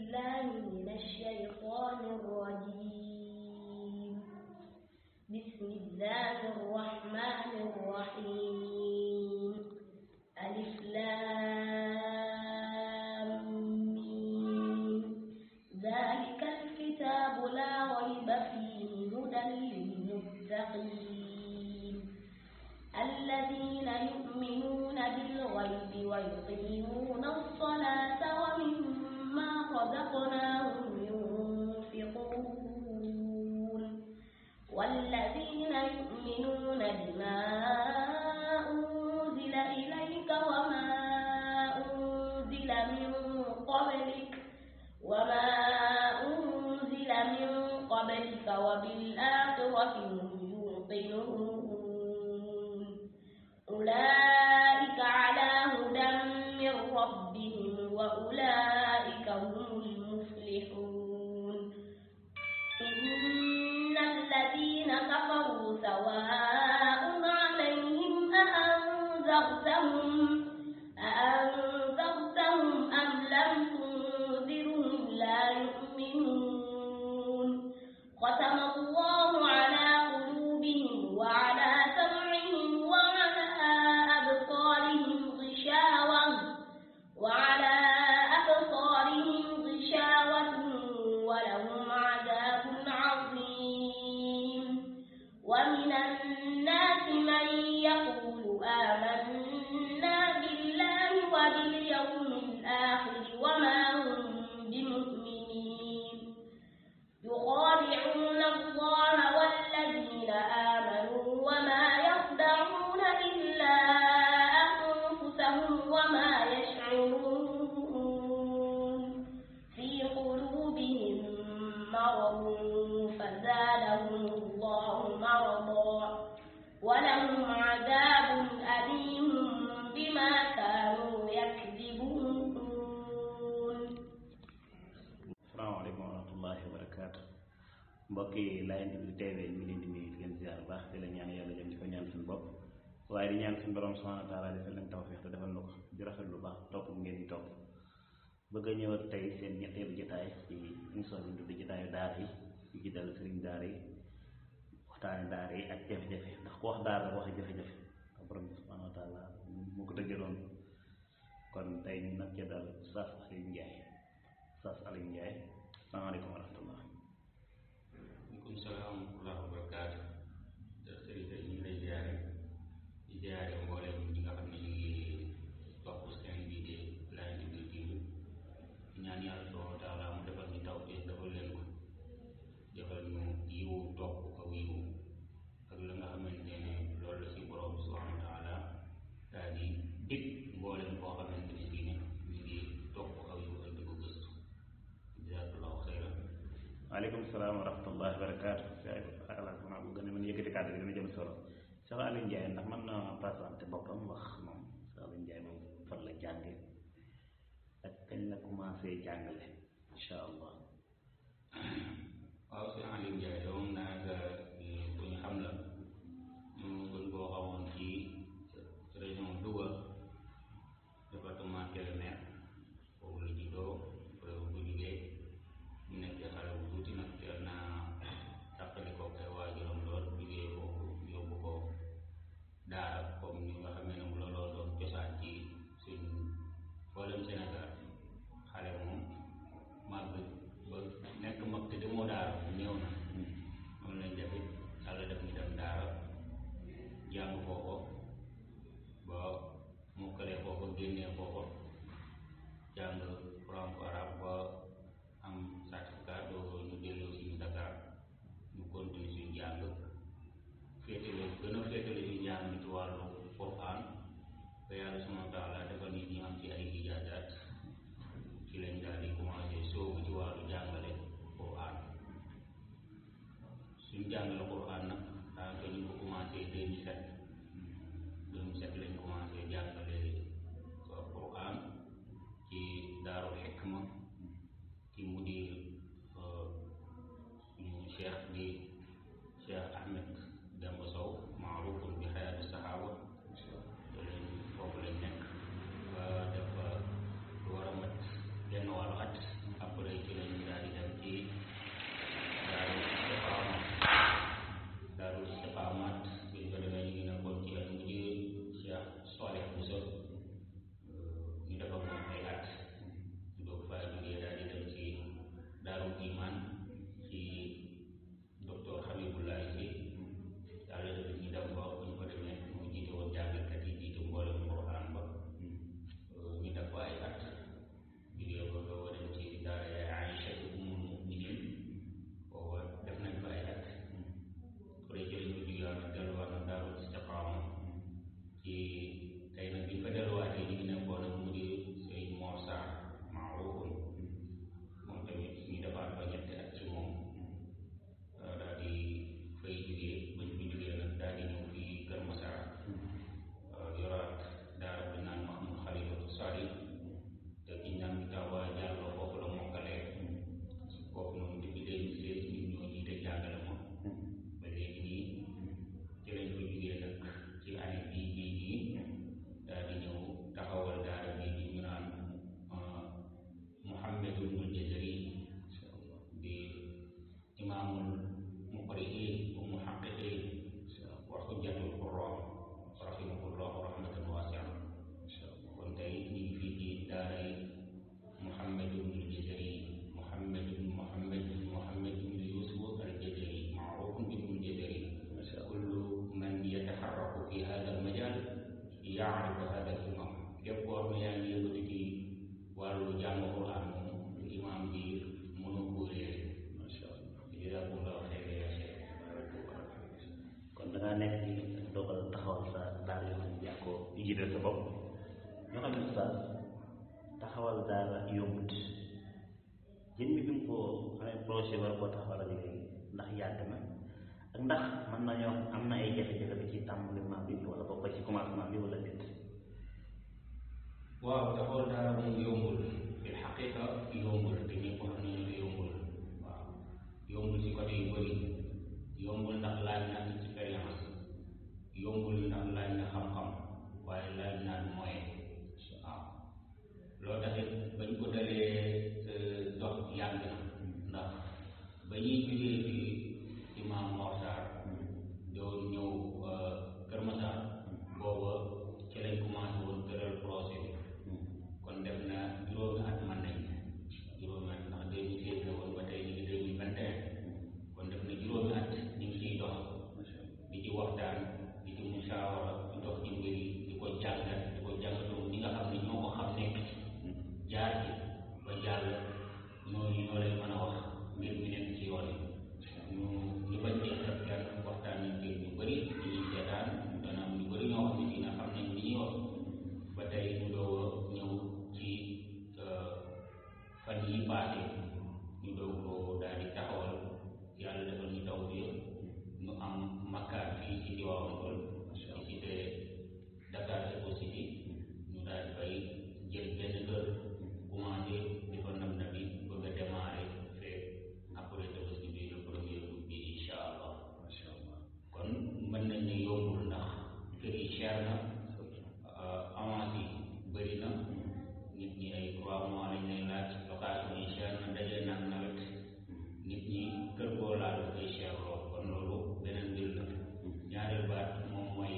بالله من الشيطان الرجيم. بسم الله الرحمن الرحيم. ألف لام ميم. ذلك الكتاب لا ريب فيه هدى للمتقين الذين يؤمنون بالغيب ويقيمون الصلاة ومما رزقناهم ينفقون والذين يؤمنون بما أنزل إليك وما أنزل من قبلك وبالآخرة هم يوقنون أولئك على هدى من ربهم وأولئك هم المفلحون. إن الذين كفروا سواء عليهم أأنذرتهم أم لم تنذرهم لا يؤمنون. ختم الله على قلوبهم وعلى سمعهم وعلى أبصارهم غشاوة ولهم عذاب عظيم. ومن الناس من يقول آمنا بالله وباليوم الآخر وما هم بمؤمنين يخادعون الله والذين آمنوا وما يخدعون إلا أنفسهم وما يشعرون. في قلوبهم مرض فزادهم الله مرضا ولهم عذاب أليم بما كانوا يكذبون. السلام عليكم ورحمة الله وبركاته. mbokki Laayeen bi teewee ñu ngi leen di nuyu di leen ziar baax di leen ñaan yàlla jëm di ko ñaan suñu bopp waaye di ñaan suñu borom subhanahu wa taala defal leen tawfiq te defal na ko di rafet lu baax topp ngeen di topp bëgg a ñëw ak tey seen ñetteelu jotaay ci émission bi ñu tudd jotaayu daara yi ñu ci dal sëriñ daara yi waxtaane daara yi ak jafe-jafe ndax ku wax daara wax jafe-jafe borom subhanahu wa taala moo ko dëggaloon kon tey ñu nag ca dal Oustaz Alioune Ndiaye. Oustaz Alioune Ndiaye salaamaaleykum wa rahmatullah. waaleykum salaam wa rahmatulah wa barakaatu. sëriñ bi ñu ngi lay ziare di ziare mboolem ñi nga xam ne ñu ngi topp seen bi de Laayeen bi TV ñaan yàlla subhaanahu wa taala mu defal ñu tawfiq defal leen ko defal ñu yiwu topp aw yiwu ak la nga xamante ne loolu la si borom subhaanahu wa taala daal di dig mboolem koo xamante ne bii ne ñu ngi topp aw yiwu ak di ko gëstu jazaakallahu xayran. waaleykum salaam wa rahmatullahi wa barakaatu. xalaat naa bu gën a mën yëkkati kàddu gi dina jëm solo. Cheikh Alioune Ndiaye ndax mën na présenté boppam wax moom Cheikh Alioune Ndiaye moom fan la jànge ak kañ la commencé jàngale incha allah. waaw Cheikh Alioune Ndiaye moom daanaka ku ñu xam la ñu gën koo xamoon ci région Louga département Kébémer foofu la juddoo bu jugee mu nekk xale bu tuuti nag teel naa tàqali ko ay waajuram lool jugee foofu yóbbu ko daara comme ni nga xam ne mu la lool doon cosaan ci suñ mboolem Sénégal xale moom màgg ba nekk mag te demoo daara mu néew na noonu lañ def yàlla def ñu dem daara jàng foofu ba mokkalee foofu génnee foofu jàng franco arabe ba am certificat doo ñu delloo suñu Dakar ñu continuer suñu jàng féetale gën a féetale suñu jàng mi ci wàllu Alxuraan ba yàlla subhaanahu wa taala defal nit ñi am ci ay ijaazaat ci lañ daal di commencé soobu ci wàllu jàngale Alxuraan suñu jàngale Alxuraan nag daanaka ñu ko commencé 2007 lañ commencé jàngale Alxuraan ci Daarul Hikma ci mudir suñu cheikh di Cheikh Ahmed Demba Sow maarufun bi xayaati saxaaba te leen foofu lañ nekk ba def lu war a mat genn wàllu at après projet war koo taxawal ak léegi ndax yàgg na ak ndax mën nañoo am na ay jafe-jafe bi ci tàmbalement bi wala bokk ci commencement bi wala déet. waaw taxawal daara moom yombul fi xaqiqa yombul te ñëpp xam nañu ne yombul waaw yombul ci côté yu bëri yombul ndax laaj na expérience yombul ndax laaj na xam-xam waaye laaj na moyen waaw loo taxit bañ ko dalee dox yàgg na ndax ba ñuy jógee ci imam Mor Sarr doon ñëw Kër Massar booba ci lañ commencé woon tëral projet bi kon def na juróomi at man nañ juróomi at ndax 2016 la woon ba tey ñu ngi 2021 kon def na juróomi at ñu ngi ciy dox di ci waxtaan di ci musaawara di dox ci mbir yi di ko jàngat ñi nga xam ne ñoo ko xam nekk jaar ci ba jàll ñooñu ñoo lay mën a wax mbir mi nekk ci yoon yi ñu bañ cee xet kenn waxtaan nañ ci ñu bëri ñu ñuy seetaan dana am ñu bëri ñoo xam ne dina xam nañ li ñuy wax ba tey ñu doog a ñëw ci fan yi paase ñu doog ko daal di taxawal yàlla defal ñu taw bi ñu am makkaan fii ci Tivaouane Peulh ci cité Dakar Eco City ñu daal di fay jël benn kër commencé di fa nam na bi bëgg a démarré fee après Tabaski bi le premier août bi incha allah kon mën nañ ne yombul ndax kër yi cher na avance yi bëri na nit ñi ay 3 mois lañ lay laaj location yi cher na daje nag nawet nit ñi kër boo laal dafay cher lool kon loolu beneen mbir la ñaareel baat moom mooy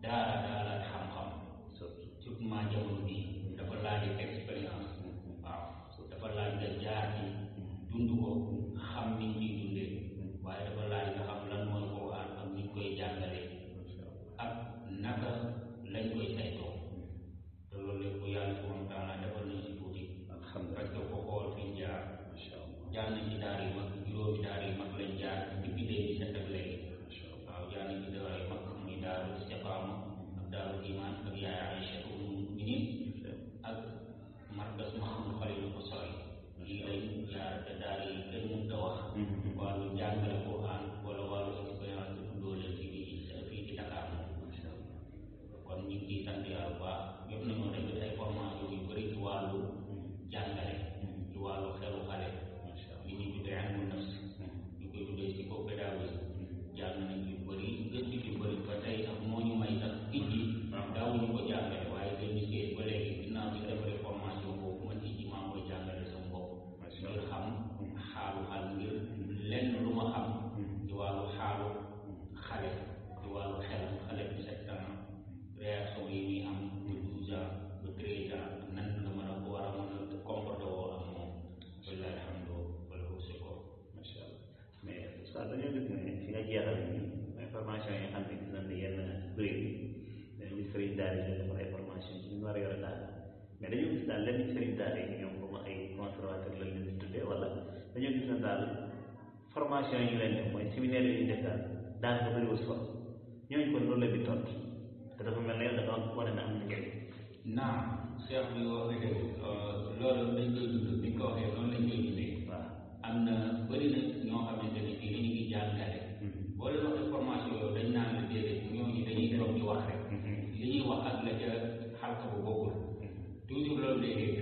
daara xam-xam surtout jamono bi dafa laaj expérience waaw dafa laaj nga jaar ci dund ko xam ni ñu ciy dundee waaye dafa laaj nga xam lan mooy Alxuraan ak ni ñu koy jàngalee ak naka lañ koy saytoo te loolu lépp yàlla subhanahu wa taala defal nañ ci tuuti parce que ko xool fi ñu jaar nañ ci daara yu mag juróomi daara yu mag lañ jaar depuis 2017 ak léegi waaw jaar nañ ci daara yu mag muy daaru Istiqaama ak daaru Iman ak yaay Aïcha ummul mu'minin ak markas Mouhamadou Khalil Kossari lii lañ jaar te daara yi kenn mënut a wax wàllu jàngale Quran wala wàllu expérience bi tuddoo leen fii ci Dakar kon ñu ngi ciy sant yàlla bu baax jot nañoo def ay formation yu bëri ci wàllu jàngale ci wàllu xelu xale li ñuy tuddee ilmu nafs ñu koy tuddee psychopédagogie jàng nañ yu bëri gëstu yu bëri ba tey sax moo ñu may sax ijji daawuñu ko jàngale waaye 2016 ba léegi ginnaaw bi defaree formation boobu man ijji maa koy jàngale sama bopp ngir xam xaalu xal ngir lenn lu ma xam ci wàllu xaalu xale ci wàllu xel xale bi 7 ans réaction yi muy am ba 12 ans ba 13 ans nan nga mën a war a mën a comporté woo ak moom wallahi alhamdu wala aussi ko macha allah mais ça dañoo gis ne fi nga jeexal ni information yi nga xam ne gis nañ ne yenn kuréel yi dañu gis sëriñ daara yi defal ay formation ci ñu war a yore daara mais dañoo gis daal lenn sëriñ daara yi ñoom comme ay conservateur lañ leen di tuddee wala dañoo gis ne daal formation yi ñu leen def mooy séminaire yi ñu def daal daanaka bëriwul solo ñooñu kon loolu la di tontu te dafa mel ne yow da nga wane na am na njëriñ. naam Cheikh bi wax nga dëgg loolu dañ koy dund bi nga ko waxee noonu lañ koy dundee. waaw am na bëri na ñoo xamante ne fii dañu ngi jàngale. boo leen waxee formation yow dañ naan la déedéet ñooñu dañuy toog di wax rek. li ñuy wax ak la ca xalka bu bokkul. toujours loolu day dégg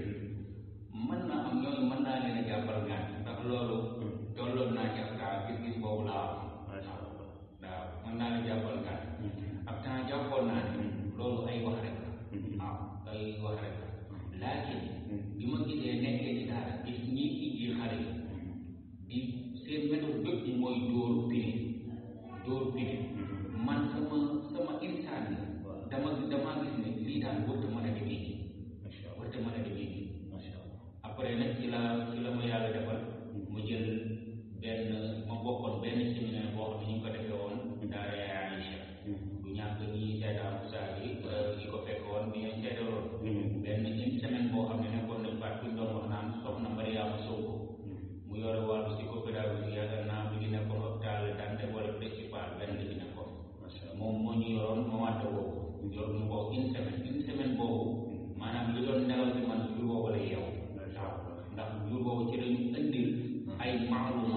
mën na am ñooñu mën naa leen a jàppal ngaan ndax loolu tolloon naa ci ak gis-gis boobu laa am. waaw mën naa leen jàppal ngaan ak temps jàppoon naa ne loolu ay wax rek la. waaw ay wax rek la laakin bi ma gisee nekkee ci daara gis ñi ijji xale yi di seen méthode bépp mooy dóor pini man sama insaan yi dama gis ne lii daal warta mën a demee nii warta mën a demee nii après nag ci la ma yàlla defal ma jël ma bokkoon benn séminaire boo xam ne ñu ngi ko defee woon daara yaay Aïcha bu ñàkk ñi seetaan saa yi yi ko fekk woon bi ngeen seetaloon benn une semaine boo xam ne nekkoon nañ baat buñ doon wax naan soxna Mariama Sonko mu yore wàllu psychopédagogie yaakaar naa mi ngi nekkoon hôpital Dantec wala principal benn la ci nekkoon moom moo ñu yoroon ma wàtte boobu yor ñu ko une semaine boobu maanaam li doon nelaw ci man jur boobu la yeew waaw ndax jur boobu ci lañu indil ay maalum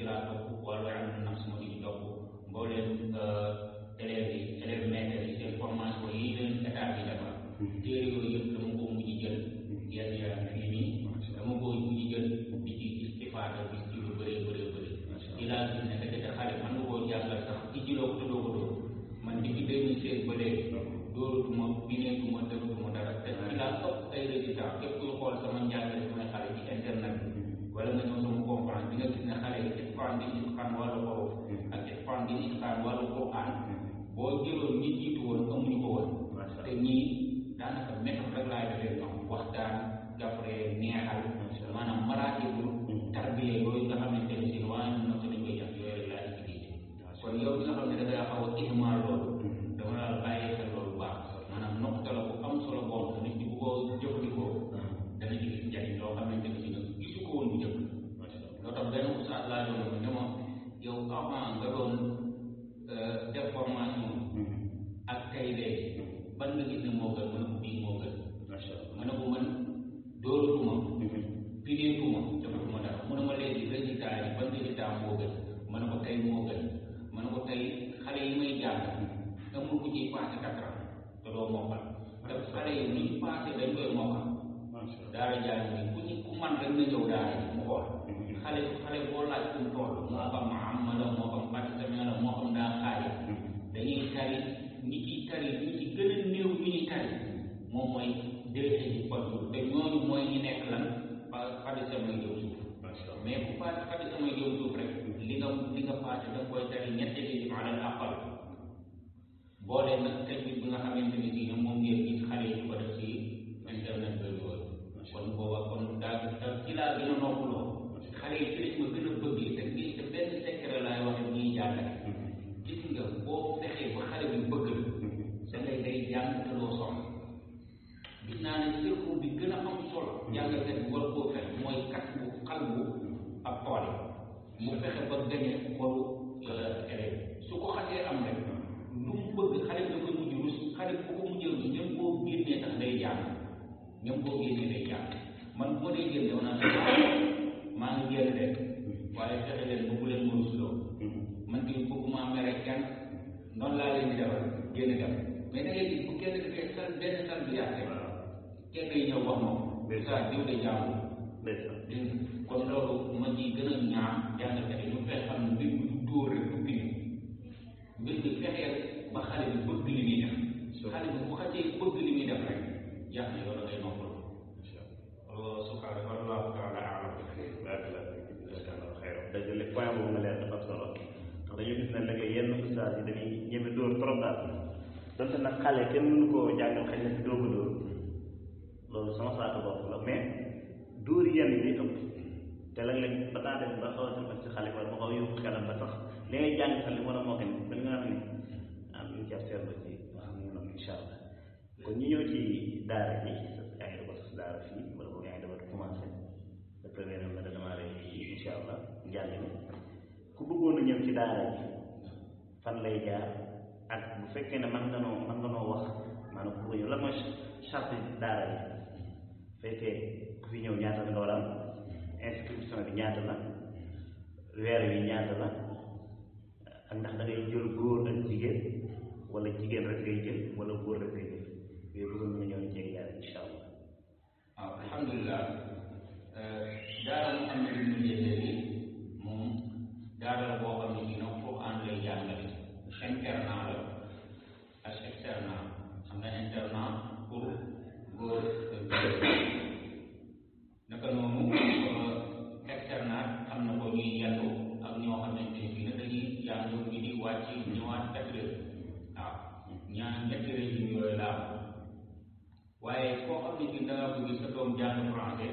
laa topp wàllu ilmu nafs moo ci topp mbooleem élèves maîtres yi seen formation yi leen état bi defar téere yooyu yëpp dama ko mujj jël yenn yaram fii nii dama ko mujj jël di ci istifaada gis ci lu bëree ci laa gis ne dëgg xale man nga koo jàngal sax ci jiloo ko te doo ko dóor man depuis 2016 ba léegi dóoratuma bineetuma defatuma dara te ci laa ëpp ay résultats képp kuy xool sama njàngale samay xale ci internet bi wala nga ñëw sama conférence di nga gis ne xale yi itqaan bi itqaan wàllu xorof ak itqaan bi itqaan wàllu Qur'an boo jëloon ñi jiitu woon amuñu ko woon te ñii daanaka méthode rek laay defee ñoom waxtaan gafre neexal maanaam maraatibul tarbiya yooyu nga xamante ne si waaye na ko dañ koy jàpp yooyu rek laa utilisé kon yow bi nga xam ne da ngay xaw a ihmaal loolu dama la bàyyi xel loolu baax maanaam noqta la bu am solo boobu nit ñi bu ko jëfandikoo dana ci gis njariñ loo xamante ne si nag gisu ko woon bu jëkk loo tax benn oustaz laa doon ne ma yow avant nga doon def formation ak tey léegi ban nga gis ne moo gën mën a ko bii moo gën ma ne ko man dóoratuma pineetuma defatuma dara mu ne ma léegi résultat yi ban résultat moo gën ma ne ko tey moo gën ma ne ko tey xale yi may jàng amul ku ciy passé 4 ans te doo mokkal te xale yi ni passé dañ koy mokkal daara jàng ni ku man rek na ñëw daara ji mu xool xale boo laaj fu mu toll moo xam am la moo xam partisame la moo xam daa xaaja dañuy tari ñi ciy tari ñi ci gën a néew ñi ñuy tari moom mooy deux ji par jour te ñooñu mooy ñi nekk lan partisame jëm suuf mais bu partisame jëm suuf rek li nga passé da nga koy tari ñetti ji alal aqal boole nag technique bi nga xamante ni si ñoom moom ngeen gis xale yi ko def si internet ba yooyu kon booba kon daa ci laa gën a noppaloo xale yi ci lañ ma gën a bëggee te benn secret laay wax ñuy jàngale gis nga boo fexee ba xale bi bëgg la da ngay day jàng te doo sonn gis naa ne circuit bi gën a am solo jàngalekat bi war koo fexe mooy kat bu xal bu ab tool mu fexe ba gañe xolu élève su ko xasee am rek lu mu bëgg xale bi da koy mujj rus xale bu ko mujjee rus ñoom boo génnee tax day jàng ñoom boo génnee day jàng man bu ma dee génne woon naa maa ngi génn rek waaye fexe leen ba bu leen ma rusloo man tamit bëgguma mere kenn noonu laa leen di defal génn dem mais da ngay gis bu kenn defee sal benn sal bi yaate kenn day ñëw wax moom saa diw de jàmm kon loolu ma ci gën a ñaan jàngalkat yi ñu fexe xam ne mbir mi du dóor rek du pini mbir mi fexeel ba xale bi bëgg li muy def xale bi bu xasee bëgg li muy def rek jaax na yow da ngay noppal subhanahu wallahu taala alam dëgg la point boobu nga leer dafa solo ndax dañu gis ne léegi yenn ustaas yi dañuy ñeme dóor trop daal donte nag xale kenn mënu koo jàngal xëy na si doo ko dóor loolu sama saako bopp la mais dóor yenn yi day ëpp te léeg-léeg ba daa dem ba xaw a dem si xale wala ba xaw a yóbbu xelam ba sax li ngay jàng sax li war a moo kenn da nga xam ne am ñu ci seetlu ci wax mu noonu incha allah kon ñu ñëw ci daara ji yaa ngi doon daara fii wala boog yaa ngi doon commencé le premier na da démarré incha allah njàng mi ku bëggoon a ñëw ci daara ji fan lay jaar ak bu fekkee ne mën nga noo wax maanaam ku bëgg a ñëw lan mooy charte daara ji fekkee ku fi ñëw ñaata la nga war a am inscription bi ñaata la weer wi ñaata la ak ndax da ngay jël góor ak jigéen wala jigéen rek ngay jël wala góor rek ngay jël yooyu bëggoon nga ñëw ci jaar incha allah. waaw alhamdulilah daara Mouhamed ibn Jazari moom daara la boo xam ne bii nag Quran lay jàngale internat la ak externat xam nga internat pour góor naka noonu externat am na ko ñuy yendu ak ñoo xamante ne bii nag dañuy jàng ñu di wàcc ñëwaat 4 heures waaw ñetti régime yooyu la am waaye koo xam ne bii da ngaa bëgg sa doom jàng français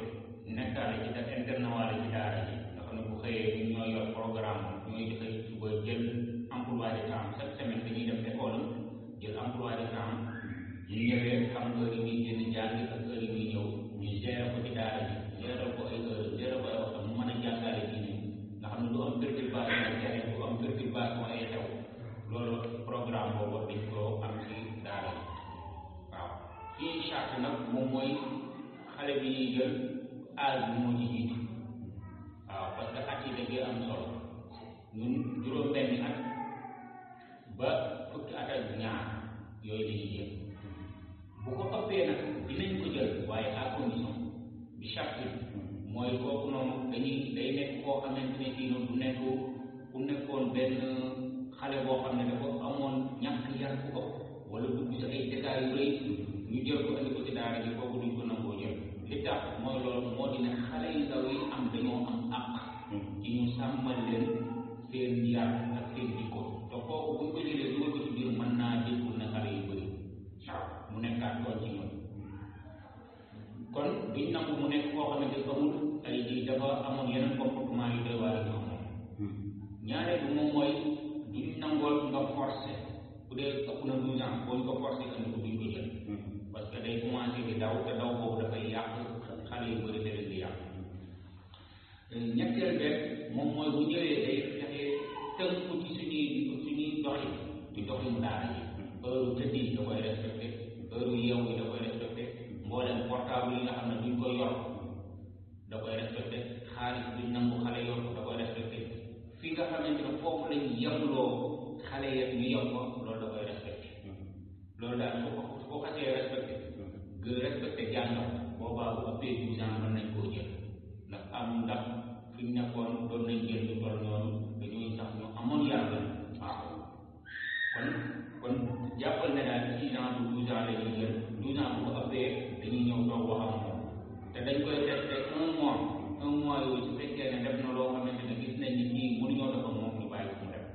nekkaale ci def internat wala ci daara ji nga xam ne bu xëyee ñun ñoo yor programme ñooy xëy suba jël emploi de temps chaque semaine dañuy def école jël emploi de temps ñu ñëwee xam heure yi muy génn jàng ak heure yi muy ñëw ñu gérer ko ci daara ji gérer ko ay heure gérer ko ay waxtu mu mën a jàngale ci ñun nga xam ne du am perturbation terrain du am perturbation ay xew loolu programme boobu dañ koo am ci daara ji waaw fii charte nag moom mooy xale bi ñuy jël âge bi moo ci jiitu waaw parce que at yi da cee am solo benn xale boo xam ne dafa amoon ñàkk yar bu ëpp wala dugg ci ay détails yu rëy ñu jël ko andi ko ci daara ji kooku duñ ko nangoo jël li tax mooy loolu moo di ne xale yu ndaw yi am dañoo am àq ci ñu sàmmal leen seen yar ak seen jikko te kooku buñ ko jëlee dugal ko ci biir mën naa déggul na xale yu bëri waaw mu nekkaat tool ci ñoom kon duñ nangu mu nekk koo xamante amul ay di dafa amoon yeneen comportement yu doy waar ñoo moom ñaareel bi moom mooy duñ nangool nga forcé bu dee ëpp na 12 ans boo ñu ko forcé andi ko duñ ko jël parce que day commencé di daw te daw boobu dafay yàq xale yu bëri te leen di yàq ñetteel beeg moom mooy bu ñëwee day fexe tënku ci suñuy doxin di doxinu daara yi heure tëdd yi da koy respecté heure yeew yi da koy respecté mboolem portable yi nga xam ne duñ koy yor da koy respecté xaalis duñ nangu xale yor da koy respecté fi nga xamante ne foofu lañ yemloo xale ya ñu yem ko loolu da koy respecté loolu daal su ko xasee respecté nga respecté jàngam boobaa bu ëppee 12 ans mën nañ koo jël ndax fi ñu nekkoon doon nañ jël lu toll noonu dañuy sax ñu amoon yar la waaw kon jàppal ne daal 6 ans bu 12 ans la ñuy jël 12 ans bu ko ëppee dañuy ñëw toog wax ak moom te dañ koy testé 1 mois yooyu su fekkee ne def na loo xamante ne gis nañ ni kii mënuñoo def ak moom ñu bàyyi ko mu def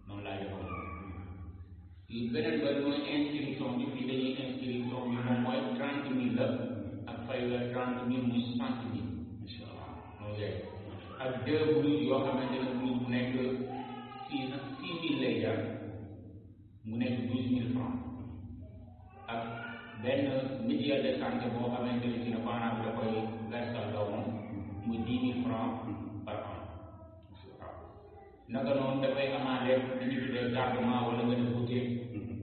noonu laay def ak moom beneen ba mooy inscription bi fii dañuy inscription bi moom mooy 30 000 la ak fay la 30 000 muy 60 000 incha allah loolu ak 2 blouse yoo xamante ne blouse bu nekk 6 000 lay jar mu nekk 12 000 francs ak benn mutuelle de santé boo xamante ne si ne parent bi da koy versal doomam muy 10 000 francs par an waaw naka noonu dafay amaale li ñu tuddee gardement wala nga def boutique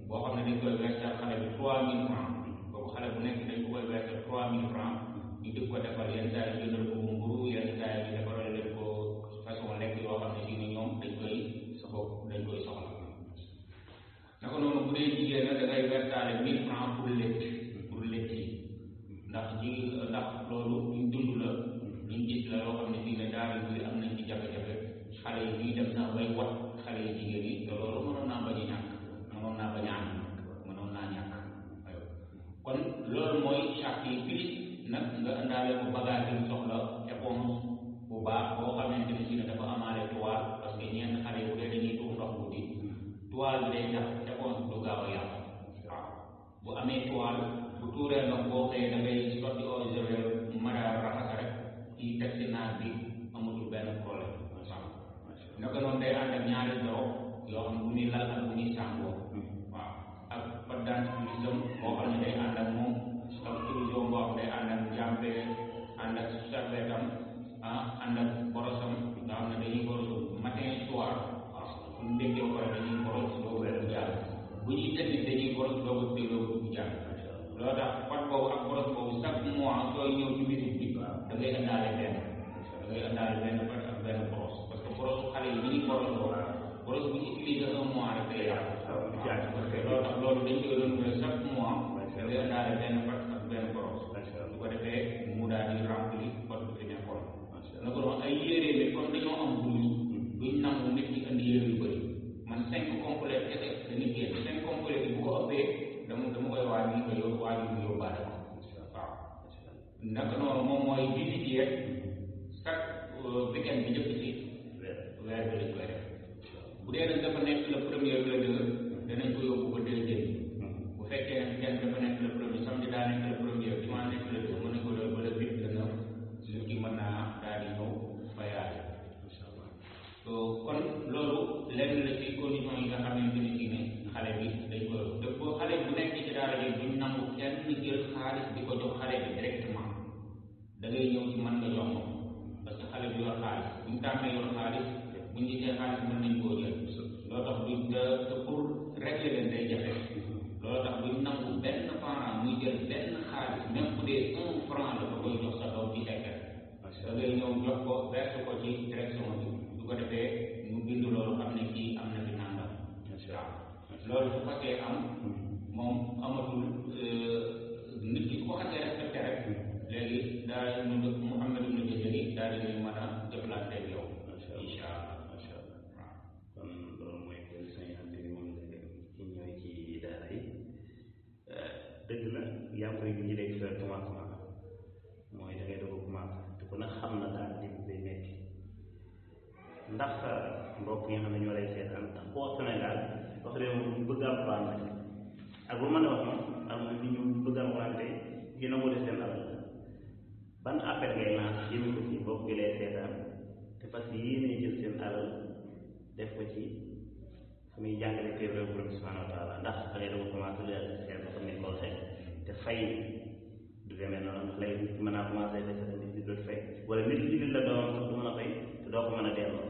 boo xam ne dañ koy versal xale bi 3 000 francs boobu xale bu nekk dañ ko koy versal 3 000 francs ñu def ko defal yenn saa yi jëndal ko mburu yenn saa yi defaral leen ko façon lekk yoo xam ne si ne ñoom dañ koy soxla naka noonu bu dee jigéen la da ngay versaale 1000 francs pour lekk yi ndax loolu luñ dund la luñ gis la loo xam ne fii ne daara yu bëri am nañ ci jafe-jafe xale yi ñuy dem sax bay wat xale yi jigéen yi te loolu mënoon naa bañ a ñàkk mënoon naa ñàkk kon loolu mooy charte yi plus nag nga indaale ko bagage yi soxla éponge bu baax boo xamante ne si ne dafa amaale toile parce que ñenn xale yi bu dee dañuy tuur ndox guddi toile bi day tax éponge du gaaw a yàqu waaw bu amee toile bu tuuree ndox boo xëyee da ngay sotti eau de javel mara raxas rek ci teg si naaj bi amatul benn problème waaw naka noonu day ànd ak ñaari doro yoo xam ne bu muy lal ak bu muy sàngoo waaw ak pâte dentifrice boo xam ne day ànd ak moom ak solution boo xam ne day ànd ak njàmpe ànd ak serviette am ànd ak borosam nga xam ne dañuy borosu matin soir waaw suñ ndékkee ba pare dañuy boros doogu bu jàll bu ñuy tëdd dañuy boros doogu doogu bu jàll loolu tax pot boobu ak boros boobu chaque mois sooy ñëw ci visite bi da ngay indaale benn pot ak benn boros parce que borosu xale yi ñuy borosoo boros bu ñu utilisé 1 mois rek day yàqu parce que loolu tax loolu dañ koy renouveler chaque mois da ngay indaale benn pot ak benn boros su ko defee mu daal di rempli pot bi fi nekkoon naka noonu ay yére bi comme dañoo am blouse duñ nangu nit ñi indi yére yu bëri man 5 complets kese dañuy génn 5 complets bi bu ko ëppee dama koy waaj ñu yóbbaale ko waaw naka noonu moom mooy visite chaque weekend bi njëkk ci weer bi lañ koy def bu dee nag dafa nekk le premier le 2 danañ ko yóbbu ba deuxième bu fekkee ne weekend dafa nekk le premier samedi daa nekk le premier dimanche nekk le 2 mën nañ ko yóbbu ba le 8 le 9 lu ci mën naa daal di ñëw fayaale kon loolu lenn la ci condition yi nga xamante ni si ne xale bi dañ ko te boo xale bu nekk ci daara ji duñ nangu kenn jël xaalis di ko jox xale bi directement da ngay ñëw ci mën nga jox moom parce que xale bi yor xaalis buñ tàmmee yor xaalis buñ gisee xaalis mën nañ koo jël loolu tax duñ te pour régler leen day jafe loolu tax duñ nangu benn parent muy jël benn xaalis même bu dee 1 franc la da koy jox sa doom ci secret da ngay ñëw jox ko verse ko ci direction bi su ko defee ñu bind loolu xam ne kii am na fi nangam waaw loolu su xasee am moom amatul nit ki su ko xasee respecté rek léegi daal ñu mu am na lu ñu jëjëri daal di mën a jëflante ak yow incha allah waaw ñoo lay seetaan ndax ku wax Sénégal wax réew mi bëgg alxuraan la ak lu mën a wax moom am na nit ñu bëgg alxuraan te dina ko def seen alal ban appel ngay lancé jëme ko ci mbokk yi lay seetaan te parce que yéene jël seen alal def ko ci fu muy jàngale téere borom bi subhanahu wa taala ndax xale dama commencé leer seet ba xam ne ko waxee te fay du demee noonu ndax léegi nit mën naa commencé def sa nit di doot fay wala nit ci la doon sax du mën a fay te doo ko mën a delloo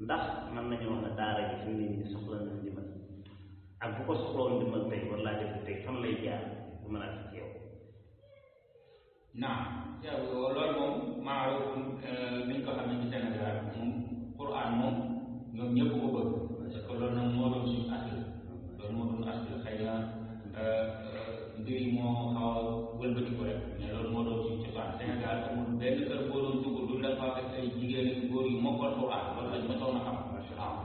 ndax mën nañu wax ne daara ji fi mu ne nii soxla na ndimbal ak bu ko soxlawoon ndimbal tey war laa def tey fan lay jaar bu mën a ak ci yow naam yow loolu moom maaruf niñ ko xamee ci Sénégal moom Quran moom ñoom ñëpp ko bëgg parce que loolu nag moo doon suñu asl loolu moo doon asl xëy na mbir yi moo xaw a wëlbati ko rek mais loolu moo doon suñu cosaan Sénégal amul benn kër boo doon dugg du la fa fekk ay jigéen ak góor yu mokkal Quran loolu lañ mosoon a xam waaw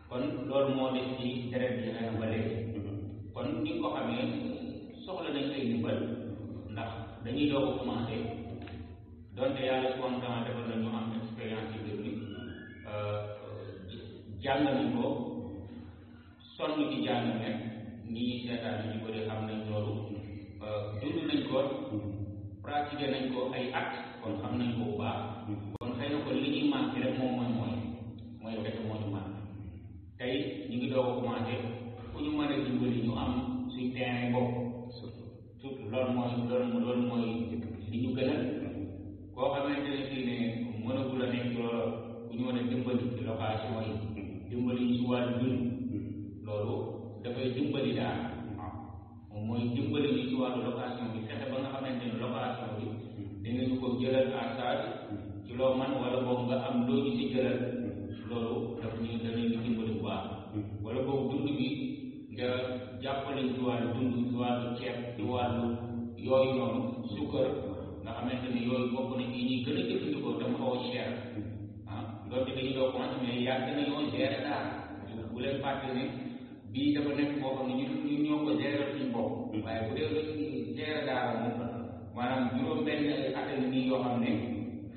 kon loolu moo des ci deret bi xëy na ba léegi kon ni nga ko xamee soxla nañ ay ndimbal ndax dañuy doog a commencé donte yàlla subhanahu wa taala defal nañu am expérience ci mbir mi jàng nañ ko sonn ci jàng ne ñi seetaan yi ñu bëri xam nañ loolu dund nañ ko pratiqué nañ ko ay at kon xam nañ ko bu baax kon xëy na ko li ñuy manqué rek moom mooy kese moo ñu manqué tey ñu ngi doog a commencé fu ñu mën a dimbali ñu am suñ terrain bopp surtout loolu mooy li ñu gën a koo xamante ne fii ne mënagul a nekk loolu ku ñu mën a dimbali ci location yi dimbali ñu si wàllu dund loolu dafay dimbali daal moom mooy dimbali ñu si wàllu location bi fexe ba nga xamante ne location bi dinañu ko jëlal à charge ci loo man wala boog nga am loo ñu si jëlal loolu daf ñu danañu dimbali bu baax wala boog dund bi nga jàppale ci wàllu dund ci wàllu ceeb ci wàllu yooyu noonu sukkar nga xamante ne yooyu bokk na ci ñuy gën a jëfandikoo dama xaw a cher doonte dañu doo commencé mais yàgg nañoo gérer daal bu leen fàtte ne bii dafa nekk boo xam ne ñun ñoo ko gérer suñu bopp waaye bu dee gérer daal moom maanaam juróom-benn at nii yoo xam ne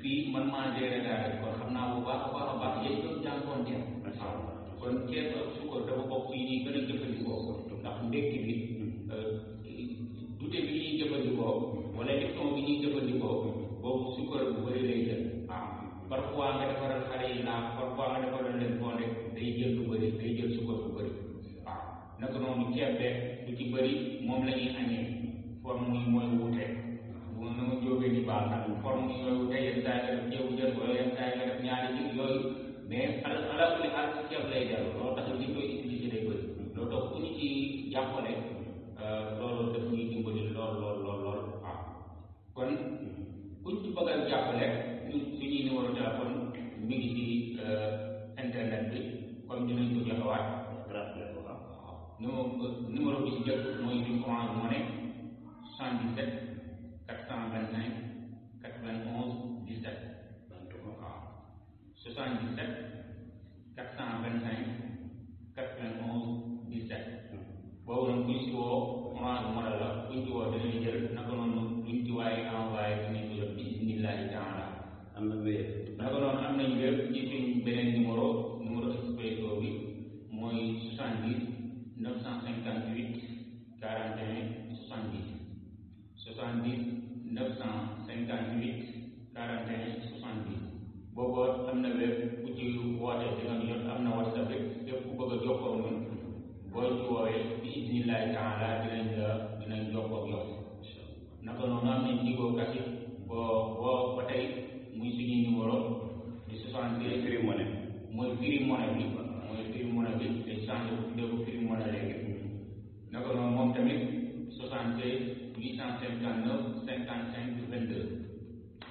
fii man maa gérer daal kon xam naa bu baax a baax yéen doon jànkoonte kon ceeb ak sukkar dafa bokk yi ñuy gën a jëfandikoo ndax ndekki bi dute bi ñuy jëfandikoo wala lipton bi ñuy jëfandikoo boobu sukkar bu bëri lay jël parfois nga defaral xale yi naax parfois nga defaral leen fonde day jël lu bëri day jël sukkar bu bëri waaw naka noonu ceeb be lu ci bëri moom la ñuy añee forme yi mooy wute bu na ma jógee ni baax nag forme yi mooy wute yenn saa yi nga def ceebu jën wala yenn saa yi nga def ñaari ji yooyu mais ala kulli xaal ci ceeb lay dellu loolu tax li koy utiliser day bëri loolu tax ku ñu ci jàppale loolu daf ñuy dimbali lool waaw kon kuñ ci bëgg a jàppale suñuy numéro téléphone mi ngi ci internet bi comme dinañ ko joxewaat numéro bi ci jëkk mooy du Orange Money 77 425 91 17 waaw 77 425 91 17 boobu nag buñ ci woo Orange Money la buñ ci woo dinañ jël naka noonu buñ ci waaye envoyé dinañ ko jot bi bismillahi taala am na wéer naka noonu am nañ wér ci suñ beneen numéro expresso bi mooy 70 958 41 70 70 958 41 70 boobu am na wér ku ci woote di nga jot am na whatsapp bi képp ku bëgg a jokkoo ñun boo ci woowee bi bismillahi taala dinañ jokkoo ak yow naka noonu am nañ Tigo Cash boo ba tey muy suñuy numéro di 72 Free Money mooy Free Money bi te changé ko tuddee ko Free Money léegi naka noonu moom tamit 76 859 55 22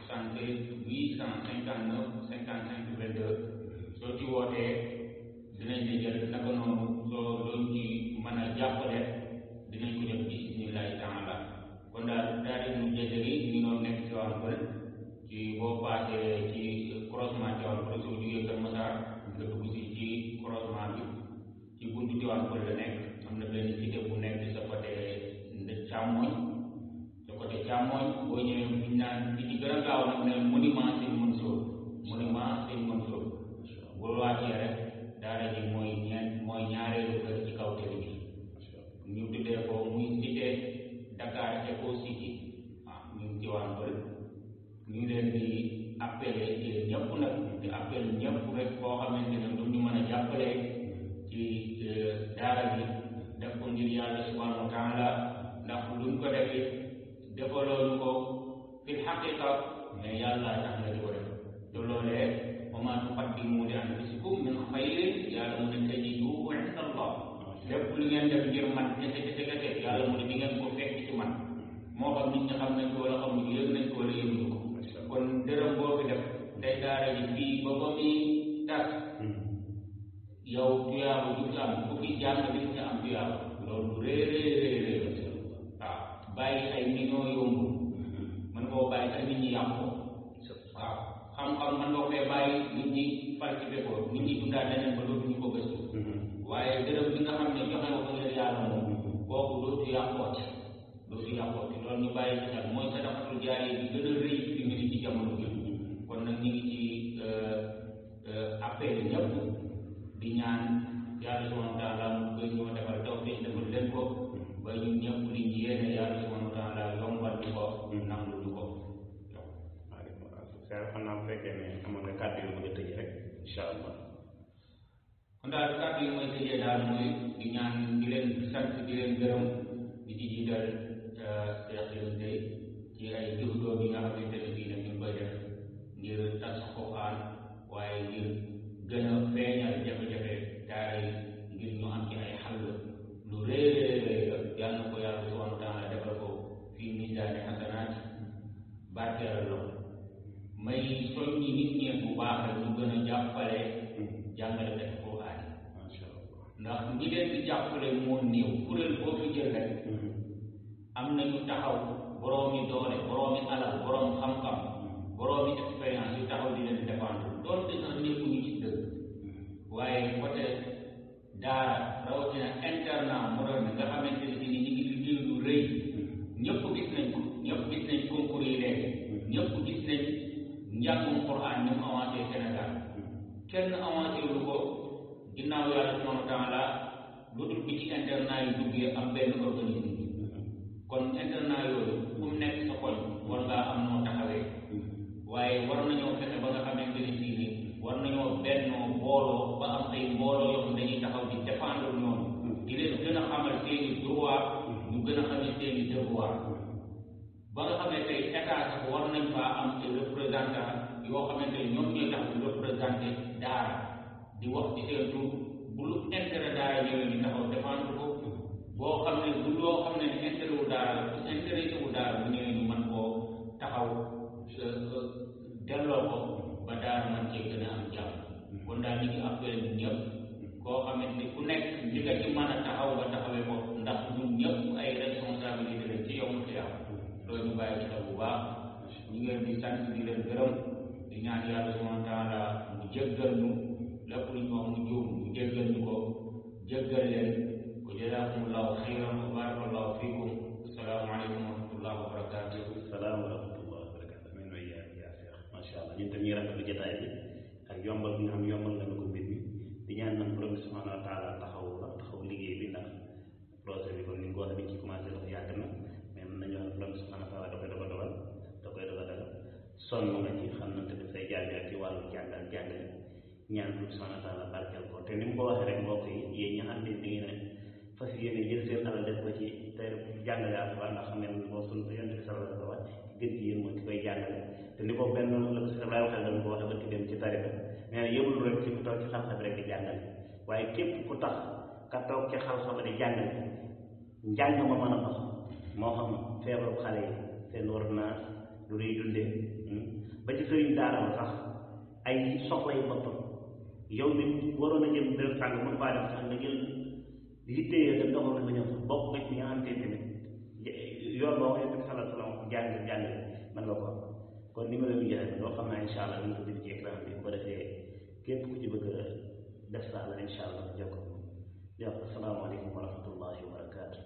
76 859 55 22 soo ci wootee dinañ la jël naka noonu soo doon ci mën a jàppale dinañ ko jot bismillahi taala kon daal di nu jëjëri ñu noonu nekk ci wàllu bële ci boo paasee ci croisement ci wàllu bële soo jógee Kër Massar nga dugg si ci croisement bi ci buntu ci wàllu bële la nekk am na benn cité bu nekk sa côté càmmooñ boo ñëwee biñ naan bi ci gën a gaaw nag ne monument Sëñ Mansour boo wàccee rek xaqiqa mais yàlla tax nga di ko def te loolee wa maa tuqaddimu li anfusikum min xayrin yàlla mu ne tajiduhu inda Allah lépp lu ngeen def ngir man kese yàlla mu ne di ngeen ko fekk ci man moo xam nit ñi xam nañ ko wala xam ñu yëg nañ ko wala yëguñu ko kon dërëm boo fi def day daara ji fii ba ba muy tas yow tuyaaba ju fi am bu fi jàng di nga am tuyaaba loolu réeréeréeré waaw bàyyi ay millions yombul mën koo bàyyi sax nit ñi yàq ko waaw xam-xam mën nga koy bàyyi nit ñi falsifié ko nit ñi dundaat leneen ba dootuñu ko gëstu waaye dërëm bi nga xam ne joxe nga ko ngir yàlla moom kooku dootu yàqooti loolu ñu bàyyi ci xel mooy sadaqatul jaariya bi gën a rëy fi mu ne ci jamono bi kon nag ñu ngi ci appel ñëpp di ñaan yàlla subhanahu wa taala mu gën ñoo defal tawfiq defal leen ko ba ñun ñëpp li ñu yéene yàlla subhanahu wa taala yombal ñu ko nangul ñu ko waaleykum salaam xam naa bu fekkee ne amoon nga kàddu yu bëgg a tëj rek incha allah kon daal kàddu yi mooy tëjee daal mooy di ñaan di leen sant di leen gërëm di ci jiital Cheikh Yérim Gueye ci ay juhdoom yi nga xamante ne bii nag ñu ngi koy def ngir tas Alxuraan waaye ngir gën a feeñal jafe-jafe daara yi ngir ñu am ci ay xàll lu réeréeréer yàlla na ko yàlla subhanahu wa taala defal ko fii misaani xasanaat barkeelal la may soññi nit ñi bu baax rek ñu gën a jàppale jàngalekat Alxuraan ndax ñi leen di jàppale moo néew kuréel boo fi jël rek am nañu taxaw boroomi doole boroomi alal boroom xam-xam boroomi expérience yu taxaw di leen défendre doonte sax nekkuñu ci dëgg waaye côté daara rawatina internat moderne nga xamante ne ni ñu ngi liggéey lu rëy ñëpp gis nañ ko ñëpp gis nañ concours yi léegi ñëpp gis nañ njàngum Quran ni mu avancé Sénégal kenn avancé lu ko ginnaaw yàlla subhanahu wa taala lu dul bi ci internat yi duggee am benn organisme kon internat yooyu fu mu nekk sa koñ war ngaa am noo taxawee waaye war nañoo fexe ba nga xamante ne sii ni war nañoo bennoo booloo ba am ay mbooloo yoo xam dañuy taxaw di défendre ñoom di leen gën a xamal seeni droit ñu gën a xamal seeni devoir ba nga xam ne tey état sax war nañ faa am ay représentant yoo xamante ne ñoom ñooy tax di représenté daara di wax ci seen tur bu lu intérêt daara ñëwee ñu taxaw défendre ko boo xam ne bu loo xam ne intérêt wu daara bu intéressé wu daara bu ñëwee ñu mën koo taxaw delloo ko ba daara man cee gën a am jàmm kon daal ñu ngi appel ñëpp koo xamante ku nekk li nga ci mën a taxaw nga taxawee ko ndax ñun ñëpp ay responsabilité lañ ci yow mu fi am loolu ñu bàyyi ci xel bu baax ñu ngi leen di sant di leen gërëm di ñaan yàlla subhanahu wa taala mu jéggal ñu lépp lu ñu wax mu juum mu jéggal ñu ko jéggal leen ko jazakumullahu xayran wa barakallahu fiikum assalaamu aleykum wa rahmatullahi wa barakatuh salaam wa rahmatullahi wa barakatuh amin wa yaa Cheikh macha allah ñun tam ñuy rafetlu jotaay bi ak yombal bi nga xam yombal nga ko mbir mi di ñaan nag borom bi subhanahu wa taala taxaw liggéey bi ndax projet bi comme ni nga ko waxee bi ci commencé dafa yàgg na mais mën nañu wax borom bi subhanahu wa taala da koy dogal sonn nga ci xam na tamit say jaar-jaar ci wàllu jàng ak jàngale ñaan borom bi subhanahu wa taala barkeel ko te ni mu ko waxee rek mbokk yi yéen ñi xam ne da ngeen fas yéene jël seen alal def ko ci te jàngale alxuraan ndax xam ne moo sun yonent bi sallallahu alayhi wa sallam gën ci yéen mooy ki koy jàngale te ni ko benn la ko si Ibrahima xel dama ko waxee ba ki dem ci tariqa nee na yëmul rek ci ku toog ci xalxa bi rek di jàngale waaye képp ku tax ka toog ci xalxa ba di jàngale njàng ma mën a tax moo xam feebaru xale yi seen ordonnance lu ñuy dundee ba ci sëriñ daara la sax ay soxla yi boppam yow mi waroon a jël dërëm sàng mën faa dem sax nga jël yittee dem doxal dafa ñëw sax bokk nga ci nga xamante ne tamit yoon boo waxee bi sallallahu alayhi wa sallam jàng mën nga ko kon numéro bi joxe loo xam naa incha allah dañ ko bind ci écran bi bu ko defee képp ku ci bëgg a def saa la incha allah jokko asalaamaaleykum wa rahmatullahi wa barakatuh